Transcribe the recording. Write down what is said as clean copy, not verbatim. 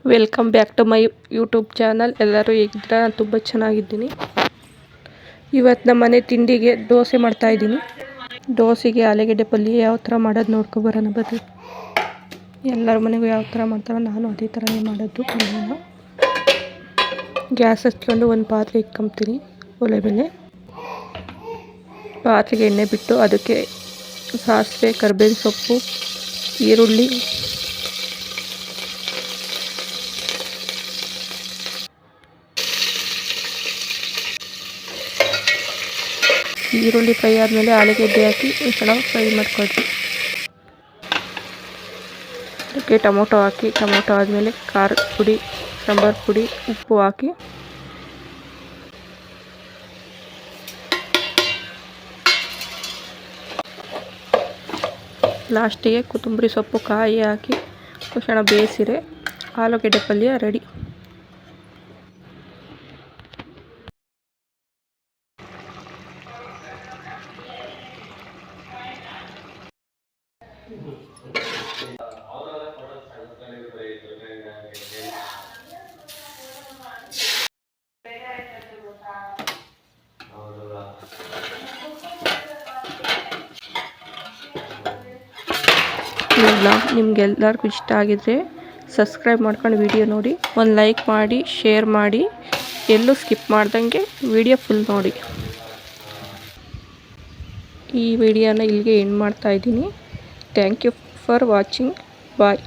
Welcome back to my YouTube channel. ಎಲ್ಲರೂ ಹೇಗಿದ್ದೀರಾ? ನಾನು ತುಂಬ ಚೆನ್ನಾಗಿದ್ದೀನಿ. ಇವತ್ತು ನಮ್ಮ ಮನೆ ತಿಂಡಿಗೆ ದೋಸೆ ಮಾಡ್ತಾಯಿದ್ದೀನಿ. ದೋಸೆಗೆ ಆಲೂಗಡ್ಡೆ ಪಲ್ಯ ಯಾವ ಥರ ಮಾಡೋದು ನೋಡ್ಕೊಬರೋಣ ಬನ್ನಿ. ಎಲ್ಲರ ಮನೆಗೂ ಯಾವ ಥರ ಮಾಡ್ತಾರೋ ನಾನು ಅದೇ ಥರನೇ ಮಾಡೋದು. ಗ್ಯಾಸ್ ಹಚ್ಕೊಂಡು ಒಂದು ಪಾತ್ರೆ ಇಟ್ಕೊಂತೀನಿ. ಒಲೆ ಮೇಲೆ ಪಾತ್ರೆಗೆ ಎಣ್ಣೆ ಬಿಟ್ಟು ಅದಕ್ಕೆ ಸಾಸಿವೆ, ಕರಿಬೇವಿನ ಸೊಪ್ಪು, ಈರುಳ್ಳಿ, ಫ್ರೈ ಆದಮೇಲೆ ಆಲೂಗಡ್ಡೆ ಹಾಕಿ ಚೆನ್ನಾಗಿ ಫ್ರೈ ಮಾಡ್ಕೊಳ್ತೀವಿ. ಅದಕ್ಕೆ ಟೊಮೊಟೊ ಹಾಕಿ, ಟೊಮೊಟೊ ಆದಮೇಲೆ ಖಾರದ ಪುಡಿ, ಸಾಂಬಾರು ಪುಡಿ, ಉಪ್ಪು ಹಾಕಿ ಲಾಸ್ಟಿಗೆ ಕೊತ್ತಂಬರಿ ಸೊಪ್ಪು, ಕಾಯಿ ಹಾಕಿ ತಕ್ಷಣ ಬೇಯಿಸಿರೆ ಆಲೂಗಡ್ಡೆ ಪಲ್ಯ ರೆಡಿ. ಈ ವ್ಲಾಗ್ ನಿಮ್ಗೆಲ್ಲರಿಗೂ ಇಷ್ಟ ಆಗಿದ್ರೆ ಸಬ್ಸ್ಕ್ರೈಬ್ ಮಾಡ್ಕೊಂಡು ವಿಡಿಯೋ ನೋಡಿ, ಒಂದು ಲೈಕ್ ಮಾಡಿ, ಶೇರ್ ಮಾಡಿ, ಎಲ್ಲೂ ಸ್ಕಿಪ್ ಮಾಡ್ದಂಗೆ ವಿಡಿಯೋ ಫುಲ್ ನೋಡಿ. ಈ ವಿಡಿಯೋನ ಇಲ್ಲಿಗೆ ಎಂಡ್ ಮಾಡ್ತಾಯಿದ್ದೀನಿ. Thank you for watching. Bye.